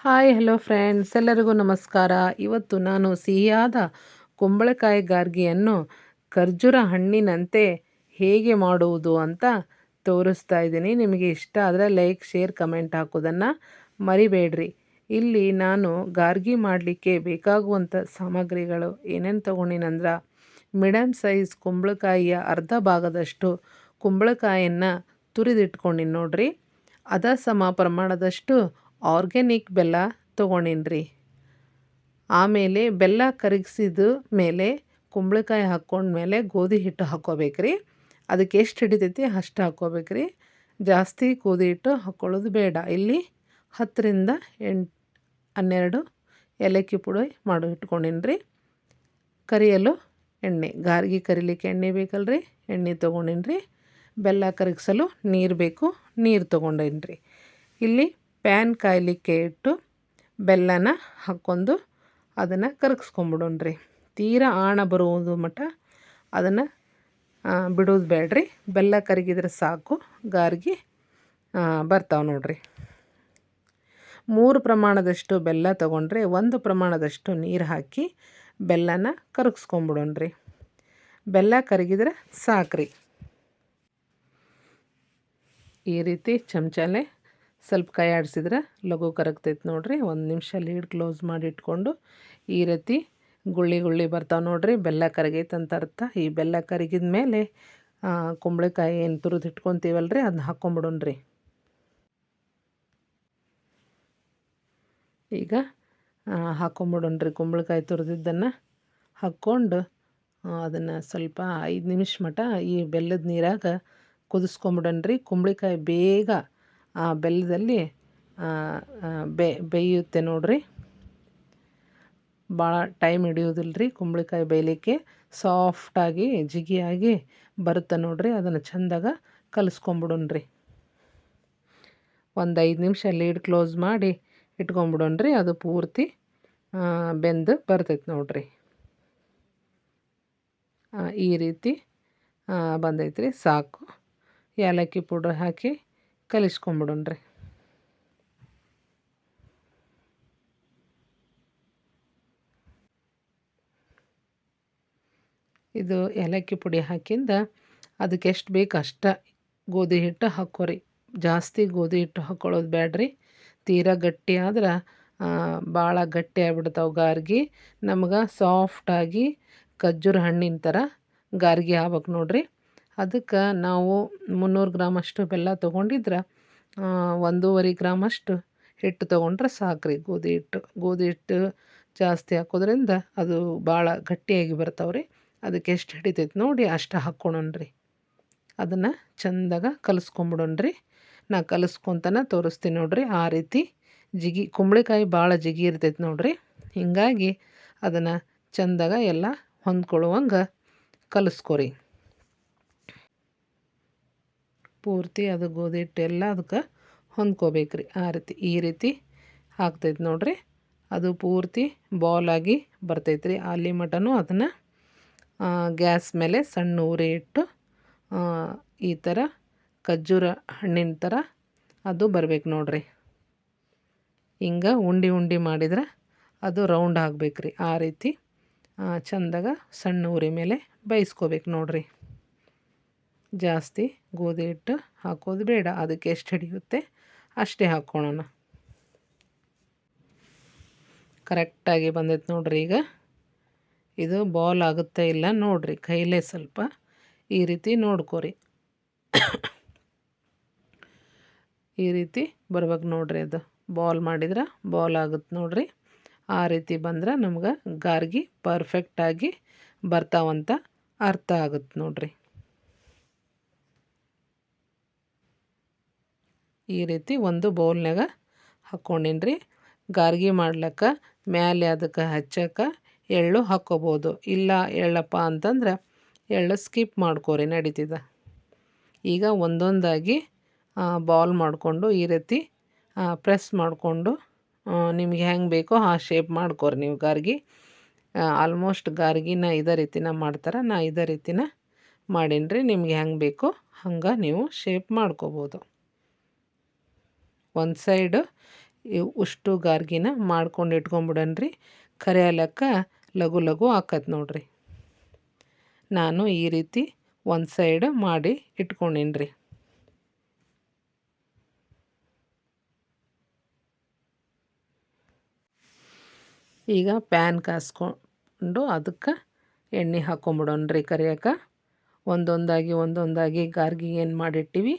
Hi hello friends, ಎಲ್ಲರಿಗೂ ನಮಸ್ಕಾರ. ಇವತ್ತು ನಾನು ಸಿಹಿಯಾದ ಕುಂಬಳಕಾಯಿ ಗಾರ್ಗಿಯನ್ನು ಖರ್ಜೂರ ಹಣ್ಣಿನಂತೆ ಹೇಗೆ ಮಾಡುವುದು ಅಂತ ತೋರಿಸ್ತಾ ಇದ್ದೀನಿ. ನಿಮಗೆ ಇಷ್ಟ ಆದರೆ ಲೈಕ್, ಶೇರ್, ಕಮೆಂಟ್ ಹಾಕೋದನ್ನು ಮರಿಬೇಡ್ರಿ. ಇಲ್ಲಿ ನಾನು ಗಾರ್ಗಿ ಮಾಡಲಿಕ್ಕೆ ಬೇಕಾಗುವಂಥ ಸಾಮಗ್ರಿಗಳು ಏನೇನು ತೊಗೊಂಡಿನಂದ್ರೆ, ಮೀಡಿಯಮ್ ಸೈಜ್ ಕುಂಬಳಕಾಯಿಯ ಅರ್ಧ ಭಾಗದಷ್ಟು ಕುಂಬಳಕಾಯನ್ನು ತುರಿದಿಟ್ಕೊಂಡಿನಿ ನೋಡ್ರಿ. ಅದ ಸಮ ಪ್ರಮಾಣದಷ್ಟು ಆರ್ಗ್ಯಾನಿಕ್ ಬೆಲ್ಲ ತೊಗೊಂಡಿನ್ರಿ. ಆಮೇಲೆ ಬೆಲ್ಲ ಕರಗಿಸಿದ ಮೇಲೆ ಕುಂಬಳಕಾಯಿ ಹಾಕ್ಕೊಂಡ್ಮೇಲೆ ಗೋಧಿ ಹಿಟ್ಟು ಹಾಕ್ಕೋಬೇಕ್ರಿ. ಅದಕ್ಕೆ ಎಷ್ಟು ಹಿಡಿತೈತಿ ಅಷ್ಟು ಹಾಕ್ಕೋಬೇಕ್ರಿ. ಜಾಸ್ತಿ ಗೋಧಿ ಹಿಟ್ಟು ಹಾಕ್ಕೊಳ್ಳೋದು ಬೇಡ. ಇಲ್ಲಿ 10ರಿಂದ 12 ಏಲಕ್ಕಿ ಪುಡಿ ಮಾಡಿ ಇಟ್ಕೊಂಡಿನ್ರಿ. ಕರಿಯಲು ಎಣ್ಣೆ, ಗಾರ್ಗಿ ಕರಿಲಿಕ್ಕೆ ಎಣ್ಣೆ ಬೇಕಲ್ರಿ, ಎಣ್ಣೆ ತೊಗೊಂಡಿನ್ರಿ. ಬೆಲ್ಲ ಕರಗಿಸಲು ನೀರು ಬೇಕು, ನೀರು ತೊಗೊಂಡೇನ್ರಿ. ಇಲ್ಲಿ ಪ್ಯಾನ್ ಕಾಯಲಿಕ್ಕೆ ಇಟ್ಟು ಬೆಲ್ಲನ ಹಾಕ್ಕೊಂಡು ಅದನ್ನು ಕರಗಿಸ್ಕೊಂಬಿಡೋಣ್ರಿ. ತೀರಾ ಆಣ ಬರುವುದು ಮಟ್ಟ ಅದನ್ನು ಬಿಡೋದು ಬೇಡ್ರಿ. ಬೆಲ್ಲ ಕರಗಿದ್ರೆ ಸಾಕು, ಗಾರ್ಗಿ ಬರ್ತಾವೆ ನೋಡ್ರಿ. 3 ಪ್ರಮಾಣದಷ್ಟು ಬೆಲ್ಲ ತೊಗೊಂಡ್ರೆ 1 ಪ್ರಮಾಣದಷ್ಟು ನೀರು ಹಾಕಿ ಬೆಲ್ಲನ ಕರಗಿಸ್ಕೊಂಬಿಡೋಣ್ರಿ. ಬೆಲ್ಲ ಕರಗಿದ್ರೆ ಸಾಕ್ರಿ. ಈ ರೀತಿ ಚಮಚಲ್ಲೇ ಸ್ವಲ್ಪ ಕೈ ಆಡಿಸಿದ್ರೆ ಲಘು ಕರಗ್ತೈತೆ ನೋಡ್ರಿ. 1 ನಿಮಿಷ ಲೀಡ್ ಕ್ಲೋಸ್ ಮಾಡಿ ಇಟ್ಕೊಂಡು ಈ ರೀತಿ ಗುಳ್ಳಿ ಬರ್ತಾವೆ ನೋಡ್ರಿ. ಬೆಲ್ಲ ಕರಗೈತೆ ಅಂತ ಅರ್ಥ. ಈ ಬೆಲ್ಲ ಕರಗಿದ ಮೇಲೆ ಕುಂಬಳಕಾಯಿ ಏನು ತುರಿದು ಇಟ್ಕೊತೀವಲ್ರಿ ಅದನ್ನ ಹಾಕ್ಕೊಂಬಿಡೋಣ್ರಿ. ಈಗ ಹಾಕ್ಕೊಂಬಿಡೋಣ್ರಿ. ಕುಂಬಳಕಾಯಿ ತುರಿದಿದ್ದನ್ನು ಹಾಕ್ಕೊಂಡು ಅದನ್ನು ಸ್ವಲ್ಪ 5 ನಿಮಿಷ ಮಟ್ಟ ಈ ಬೆಲ್ಲದ ನೀರಾಗ ಕುದಿಸ್ಕೊಂಬಿಡೋಣ್ರಿ. ಕುಂಬಳಕಾಯಿ ಬೇಗ ಆ ಬೆಲ್ಲದಲ್ಲಿ ಬೇಯುತ್ತೆ ನೋಡ್ರಿ. ಭಾಳ ಟೈಮ್ ಹಿಡಿಯೋದಿಲ್ಲ ರೀ ಕುಂಬಳಕಾಯಿ ಬೇಯಲಿಕ್ಕೆ. ಸಾಫ್ಟಾಗಿ ಜಿಗಿಯಾಗಿ ಬರುತ್ತೆ ನೋಡ್ರಿ. ಅದನ್ನು ಚೆಂದಾಗ ಕಲಿಸ್ಕೊಂಬಿಡೋಣ್ರಿ. 1 5 ನಿಮಿಷ ಲೀಡ್ ಕ್ಲೋಸ್ ಮಾಡಿ ಇಟ್ಕೊಂಬಿಡೋಣ್ರಿ. ಅದು ಪೂರ್ತಿ ಬೆಂದು ಬರ್ತೈತೆ ನೋಡ್ರಿ. ಈ ರೀತಿ ಬಂದೈತ್ರಿ, ಸಾಕು. ಏಲಕ್ಕಿ ಪೌಡ್ರ್ ಹಾಕಿ ಕಲಿಸ್ಕೊಂಬಿಡೋಣ್ರಿ. ಇದು ಏಲಕ್ಕಿ ಪುಡಿ ಹಾಕಿಂದ ಅದಕ್ಕೆ ಎಷ್ಟು ಬೇಕು ಅಷ್ಟು ಗೋಧಿ ಹಿಟ್ಟು ಹಾಕ್ಕೋರಿ. ಜಾಸ್ತಿ ಗೋಧಿ ಹಿಟ್ಟು ಹಾಕ್ಕೊಳ್ಳೋದು ಬೇಡ್ರಿ. ತೀರಾ ಗಟ್ಟಿ ಆದ್ರೆ ಭಾಳ ಗಟ್ಟಿ ಆಗ್ಬಿಡ್ತಾವೆ ಗಾರ್ಗಿ. ನಮ್ಗೆ ಸಾಫ್ಟಾಗಿ ಖರ್ಜೂರ ಹಣ್ಣಿನ ಥರ ಗಾರ್ಗಿ ಆಗ್ಬೇಕು ನೋಡ್ರಿ. ಅದಕ್ಕೆ ನಾವು 300 ಗ್ರಾಮಷ್ಟು ಬೆಲ್ಲ ತೊಗೊಂಡಿದ್ರೆ 1.5 ಗ್ರಾಮಷ್ಟು ಹಿಟ್ಟು ತೊಗೊಂಡ್ರೆ ಸಾಕ್ರಿ. ಗೋಧಿ ಹಿಟ್ಟು ಜಾಸ್ತಿ ಹಾಕೋದ್ರಿಂದ ಅದು ಭಾಳ ಗಟ್ಟಿಯಾಗಿ ಬರ್ತಾವ್ರಿ. ಅದಕ್ಕೆ ಎಷ್ಟು ಹಿಡಿತೈತೆ ನೋಡಿ ಅಷ್ಟು ಹಾಕ್ಕೊಳೋಣ್ರಿ. ಅದನ್ನು ಚೆಂದಾಗ ಕಲಿಸ್ಕೊಂಬಿಡೋಣ್ರಿ. ನಾ ಕಲಿಸ್ಕೊತನ ತೋರಿಸ್ತೀನಿ ನೋಡ್ರಿ. ಆ ರೀತಿ ಕುಂಬಳಕಾಯಿ ಭಾಳ ಜಿಗಿ ಇರ್ತೈತೆ ನೋಡ್ರಿ. ಹೀಗಾಗಿ ಅದನ್ನು ಚೆಂದಾಗ ಎಲ್ಲ ಹೊಂದ್ಕೊಳ್ಳುವಂಗೆ ಕಲಿಸ್ಕೊರಿ. ಪೂರ್ತಿ ಅದು ಗೋಧಿ ಹಿಟ್ಟು ಎಲ್ಲ ಅದಕ್ಕೆ ಹೊಂದ್ಕೋಬೇಕ್ರಿ. ಈ ರೀತಿ ಆಗ್ತೈತೆ ನೋಡ್ರಿ. ಅದು ಪೂರ್ತಿ ಬಾಲಾಗಿ ಬರ್ತೈತ್ರಿ. ಅಲ್ಲಿ ಮಟನೂ ಅದನ್ನು ಗ್ಯಾಸ್ ಮೇಲೆ ಸಣ್ಣ ಉರಿ ಇಟ್ಟು ಈ ಥರ ಖರ್ಜೂರ ಹಣ್ಣಿನ ಥರ ಅದು ಬರ್ಬೇಕು ನೋಡ್ರಿ. ಹಿಂಗೆ ಉಂಡೆ ಮಾಡಿದ್ರೆ ಅದು ರೌಂಡ್ ಆಗಬೇಕ್ರಿ. ಆ ರೀತಿ ಚೆಂದಾಗ ಸಣ್ಣ ಉರಿ ಮೇಲೆ ಬೇಯಿಸ್ಕೋಬೇಕು ನೋಡ್ರಿ. ಜಾಸ್ತಿ ಗೋಧಿ ಹಿಟ್ಟು ಹಾಕೋದು ಬೇಡ. ಅದಕ್ಕೆ ಎಷ್ಟು ಹಿಡಿಯುತ್ತೆ ಅಷ್ಟೇ ಹಾಕ್ಕೊಳ್ಳೋಣ. ಕರೆಕ್ಟಾಗಿ ಬಂದೈತೆ ನೋಡ್ರಿ. ಈಗ ಇದು ಬಾಲ್ ಆಗುತ್ತೆ ಇಲ್ಲ ನೋಡ್ರಿ, ಕೈಲೇ ಸ್ವಲ್ಪ ಈ ರೀತಿ ನೋಡ್ಕೊರಿ. ಈ ರೀತಿ ಬರ್ಬೇಕು ನೋಡ್ರಿ. ಅದು ಬಾಲ್ ಮಾಡಿದ್ರೆ ಬಾಲ್ ಆಗುತ್ತೆ ನೋಡ್ರಿ. ಆ ರೀತಿ ಬಂದ್ರೆ ನಮ್ಗೆ ಗಾರ್ಗಿ ಪರ್ಫೆಕ್ಟಾಗಿ ಬರ್ತಾವಂತ ಅರ್ಥ ಆಗುತ್ತೆ ನೋಡ್ರಿ. ಈ ರೀತಿ ಒಂದು ಬೌಲ್ನಾಗ ಹಾಕ್ಕೊಂಡಿನ್ರಿ. ಗಾರ್ಗಿ ಮಾಡ್ಲಿಕ್ಕೆ ಮ್ಯಾಲೆ ಅದಕ್ಕೆ ಹಚ್ಚಕ್ಕೆ ಎಳ್ಳು ಹಾಕ್ಕೋಬೋದು. ಇಲ್ಲ ಎಳ್ಳಪ್ಪ ಅಂತಂದ್ರೆ ಎಳ್ಳು ಸ್ಕಿಪ್ ಮಾಡ್ಕೋರಿ, ನಡೀತದೆ. ಈಗ ಒಂದೊಂದಾಗಿ ಬಾಲ್ ಮಾಡಿಕೊಂಡು ಈ ರೀತಿ ಪ್ರೆಸ್ ಮಾಡಿಕೊಂಡು ನಿಮ್ಗೆ ಹೆಂಗೆ ಬೇಕೋ ಆ ಶೇಪ್ ಮಾಡ್ಕೋರಿ ನೀವು ಗಾರ್ಗಿ. ಆಲ್ಮೋಸ್ಟ್ ಗಾರ್ಗಿನ ಇದೇ ರೀತಿನ ಮಾಡ್ತಾರೆ. ನಾ ಇದೇ ರೀತಿನ ಮಾಡೀನಿ. ನಿಮ್ಗೆ ಹೆಂಗೆ ಬೇಕೋ ಹಂಗೆ ನೀವು ಶೇಪ್ ಮಾಡ್ಕೋಬೋದು. ಒಂದು ಸೈಡು ಉಷ್ಟು ಗಾರ್ಗಿನ ಮಾಡ್ಕೊಂಡು ಇಟ್ಕೊಂಬಿಡನ್ರಿ. ಕರೆ ಹಾಲಕ್ಕ ಲಘು ಲಘು ಆಕತ್ ನೋಡ್ರಿ. ನಾನು ಈ ರೀತಿ ಒಂದು ಸೈಡ್ ಮಾಡಿ ಇಟ್ಕೊಂಡೀನಿ. ಈಗ ಪ್ಯಾನ್ ಕಾಸ್ಕೊಂಡು ಅದಕ್ಕೆ ಎಣ್ಣೆ ಹಾಕ್ಕೊಂಬಿಡೋಣ್ರಿ ಕರಿಯಕ್ಕೆ. ಒಂದೊಂದಾಗಿ ಗಾರ್ಗಿ ಏನು ಮಾಡಿಟ್ಟಿವಿ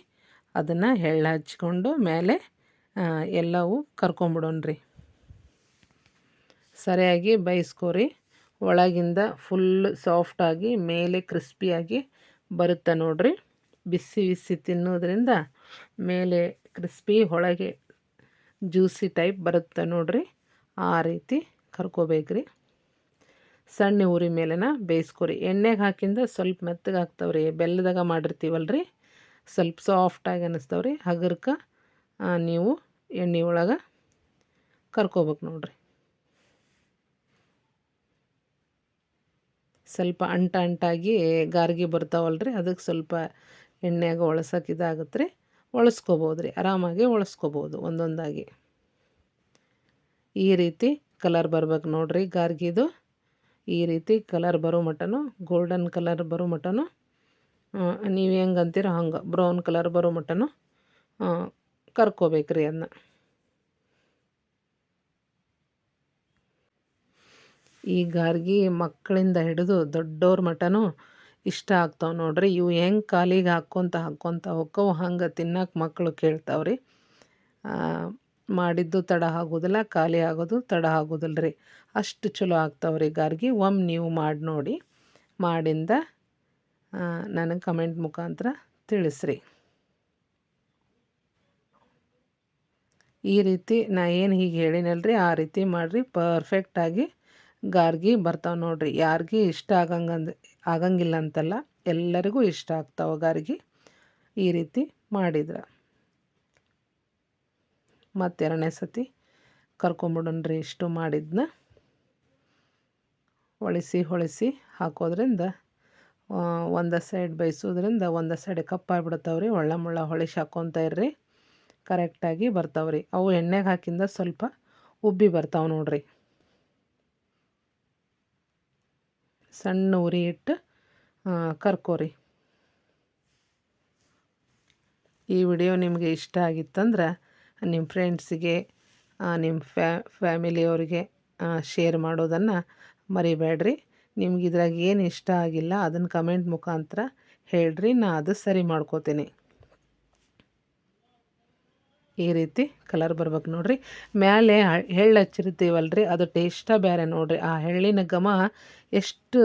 ಅದನ್ನು ಎಳ್ಳು ಹಚ್ಕೊಂಡು ಮೇಲೆ ಎಲ್ಲವೂ ಕರ್ಕೊಂಬಿಡೋಣ್ರಿ. ಸರಿಯಾಗಿ ಬೇಯಿಸ್ಕೊರಿ. ಒಳಗಿಂದ ಫುಲ್ ಸಾಫ್ಟಾಗಿ ಮೇಲೆ ಕ್ರಿಸ್ಪಿಯಾಗಿ ಬರುತ್ತೆ ನೋಡ್ರಿ. ಬಿಸಿ ಬಿಸಿ ತಿನ್ನೋದ್ರಿಂದ ಮೇಲೆ ಕ್ರಿಸ್ಪಿ ಒಳಗೆ ಜ್ಯೂಸಿ ಟೈಪ್ ಬರುತ್ತೆ ನೋಡ್ರಿ. ಆ ರೀತಿ ಕರ್ಕೋಬೇಕ್ರಿ. ಸಣ್ಣ ಉರಿ ಮೇಲೆನ ಬೇಯಿಸ್ಕೊರಿ. ಎಣ್ಣೆಗೆ ಹಾಕಿಂದ ಸ್ವಲ್ಪ ಮೆತ್ತಗೆ ಆಗ್ತಾವ್ರಿ. ಬೆಲ್ಲದಾಗ ಮಾಡಿರ್ತೀವಲ್ರಿ, ಸ್ವಲ್ಪ ಸಾಫ್ಟಾಗಿ ಅನ್ನಿಸ್ತಾವ್ರಿ. ಹಗರ್ಕ ನೀವು ಎಣ್ಣೆ ಒಳಗೆ ಕರ್ಕೋಬೇಕು ನೋಡ್ರಿ. ಸ್ವಲ್ಪ ಅಂಟಾಗಿ ಗಾರ್ಗಿ ಬರ್ತಾವಲ್ರಿ, ಅದಕ್ಕೆ ಸ್ವಲ್ಪ ಎಣ್ಣೆಯಾಗ ಒಳಸಕ್ಕೆ ಇದಾಗುತ್ತೆ ರೀ. ಒಳಸ್ಕೋಬೋದು ರೀ, ಆರಾಮಾಗಿ ಒಳಸ್ಕೋಬೋದು ಒಂದೊಂದಾಗಿ. ಈ ರೀತಿ ಕಲರ್ ಬರ್ಬೇಕು ನೋಡ್ರಿ ಗಾರ್ಗಿದು. ಈ ರೀತಿ ಕಲರ್ ಬರೋ ಮಟನು, ಗೋಲ್ಡನ್ ಕಲರ್ ಬರೋ ಮಟನು, ನೀವು ಹೆಂಗೆ ಅಂತೀರೋ ಹಂಗೆ ಬ್ರೌನ್ ಕಲರ್ ಬರೋ ಮಟನು ಕರ್ಕೋಬೇಕ್ರಿ ಅದನ್ನ. ಈ ಗಾರ್ಗಿ ಮಕ್ಕಳಿಂದ ಹಿಡಿದು ದೊಡ್ಡವ್ರ ಮಟನು ಇಷ್ಟ ಆಗ್ತಾವೆ ನೋಡ್ರಿ. ಇವು ಹೆಂಗೆ ಕಾಲಿಗೆ ಹಾಕ್ಕೊತ ಹೋಕ್ಕವು ಹಂಗೆ ತಿನ್ನಕ್ಕೆ ಮಕ್ಕಳು ಕೇಳ್ತಾವ್ರಿ. ಮಾಡಿದ್ದು ತಡ ಆಗೋದಿಲ್ಲ, ಖಾಲಿ ಆಗೋದು ತಡ ಆಗೋದಿಲ್ಲ ರೀ. ಅಷ್ಟು ಚಲೋ ಆಗ್ತಾವ್ರಿ ಗಾರ್ಗಿ. ಒಮ್ಮೆ ನೀವು ಮಾಡಿ ನೋಡಿ, ಮಾಡಿಂದ ನನಗೆ ಕಮೆಂಟ್ ಮುಖಾಂತರ ತಿಳಿಸ್ರಿ. ಈ ರೀತಿ ನಾ ಏನು ಹೀಗೆ ಹೇಳಿನಲ್ರಿ ಆ ರೀತಿ ಮಾಡಿರಿ. ಪರ್ಫೆಕ್ಟಾಗಿ ಗಾರ್ಗಿ ಬರ್ತಾವೆ ನೋಡ್ರಿ. ಯಾರಿಗೂ ಇಷ್ಟ ಆಗಂಗಿಲ್ಲ ಅಂತಲ್ಲ, ಎಲ್ಲರಿಗೂ ಇಷ್ಟ ಆಗ್ತಾವೆ ಗಾರ್ಗಿ ಈ ರೀತಿ ಮಾಡಿದ್ರೆ. ಮತ್ತು ಎರಡನೇ ಸತಿ ಕರ್ಕೊಂಬಿಡೋಣ್ರಿ. ಇಷ್ಟು ಮಾಡಿದ್ನ ಹೊಳಿಸಿ ಹಾಕೋದ್ರಿಂದ ಒಂದು ಸೈಡ್ ಬೇಯಿಸೋದ್ರಿಂದ ಒಂದು ಸೈಡ್ ಕಪ್ಪಾಗಿಬಿಡ್ತಾವ್ರಿ. ಮುಳ್ಳ ಹೊಳಿಸಿ ಹಾಕ್ಕೊತ ಇರ್ರಿ, ಕರೆಕ್ಟಾಗಿ ಬರ್ತಾವ್ರಿ. ಅವು ಎಣ್ಣೆಗೆ ಹಾಕಿಂದ ಸ್ವಲ್ಪ ಉಬ್ಬಿ ಬರ್ತಾವೆ ನೋಡ್ರಿ. ಸಣ್ಣ ಉರಿ ಇಟ್ಟು ಕರ್ಕೋರಿ. ಈ ವಿಡಿಯೋ ನಿಮಗೆ ಇಷ್ಟ ಆಗಿತ್ತಂದ್ರೆ ನಿಮ್ಮ ಫ್ರೆಂಡ್ಸಿಗೆ, ನಿಮ್ಮ ಫ್ಯಾಮಿಲಿಯವರಿಗೆ ಶೇರ್ ಮಾಡೋದನ್ನು ಮರಿಬೇಡ್ರಿ. ನಿಮ್ಗೆ ಇದ್ರಾಗ ಏನು ಇಷ್ಟ ಆಗಿಲ್ಲ ಅದನ್ನು ಕಮೆಂಟ್ ಮುಖಾಂತರ ಹೇಳ್ರಿ, ನಾ ಅದು ಸರಿ ಮಾಡ್ಕೋತೀನಿ. ಈ ರೀತಿ ಕಲರ್ ಬರ್ಬೇಕು ನೋಡ್ರಿ. ಮೇಲೆ ಎಳ್ಳು ಹಚ್ಚಿರ್ತೀವಲ್ರಿ, ಅದು ಟೇಸ್ಟ ಬೇರೆ ನೋಡ್ರಿ. ಆ ಎಳ್ಳಿನ ಘಮ ಎಷ್ಟು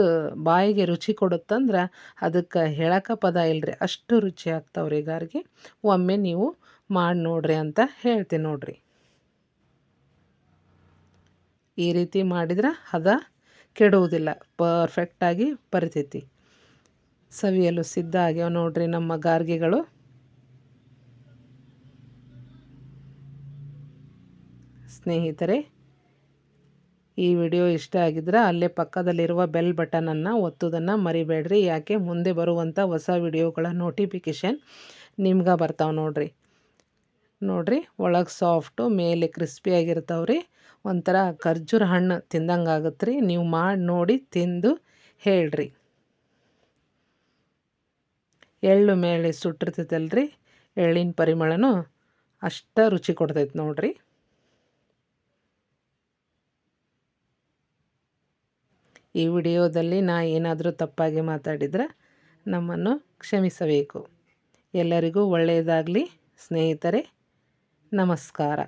ಬಾಯಿಗೆ ರುಚಿ ಕೊಡುತ್ತಂದ್ರೆ ಅದಕ್ಕೆ ಹೇಳಕ್ಕೆ ಪದ ಇಲ್ಲರಿ, ಅಷ್ಟು ರುಚಿ ಆಗ್ತಾವ್ರಿ ಗಾರ್ಗಿ. ಒಮ್ಮೆ ನೀವು ಮಾಡಿ ನೋಡ್ರಿ ಅಂತ ಹೇಳ್ತೀನಿ ನೋಡ್ರಿ. ಈ ರೀತಿ ಮಾಡಿದ್ರೆ ಹದ ಕೆಡುವುದಿಲ್ಲ, ಪರ್ಫೆಕ್ಟಾಗಿ ಬರ್ತೈತಿ. ಸವಿಯಲು ಸಿದ್ಧ ಆಗ್ಯಾವ ನೋಡ್ರಿ ನಮ್ಮ ಗಾರ್ಗಿಗಳು. ಸ್ನೇಹಿತರೆ, ಈ ವಿಡಿಯೋ ಇಷ್ಟ ಆಗಿದ್ರೆ ಅಲ್ಲೇ ಪಕ್ಕದಲ್ಲಿರುವ ಬೆಲ್ ಬಟನನ್ನು ಒತ್ತೋದನ್ನು ಮರಿಬೇಡ್ರಿ. ಯಾಕೆ ಮುಂದೆ ಬರುವಂಥ ಹೊಸ ವಿಡಿಯೋಗಳ ನೋಟಿಫಿಕೇಷನ್ ನಿಮ್ಗೆ ಬರ್ತಾವೆ ನೋಡ್ರಿ. ಒಳಗೆ ಸಾಫ್ಟು, ಮೇಲೆ ಕ್ರಿಸ್ಪಿಯಾಗಿರ್ತಾವ್ರಿ. ಒಂಥರ ಖರ್ಜೂರ ಹಣ್ಣು ತಿಂದಂಗೆ ಆಗುತ್ತೆ ರೀ. ನೀವು ಮಾಡಿ ನೋಡಿ ತಿಂದು ಹೇಳ್ರಿ. ಎಳ್ಳು ಮೇಲೆ ಸುಟ್ಟಿರ್ತೈತಲ್ರಿ, ಎಳ್ಳಿನ ಪರಿಮಳನೂ ಅಷ್ಟ ರುಚಿ ಕೊಡ್ತೈತೆ ನೋಡ್ರಿ. ಈ ವಿಡಿಯೋದಲ್ಲಿ ನಾ ಏನಾದರೂ ತಪ್ಪಾಗಿ ಮಾತಾಡಿದ್ರೆ ನಮ್ಮನ್ನು ಕ್ಷಮಿಸಬೇಕು. ಎಲ್ಲರಿಗೂ ಒಳ್ಳೆಯದಾಗಲಿ ಸ್ನೇಹಿತರೆ. ನಮಸ್ಕಾರ.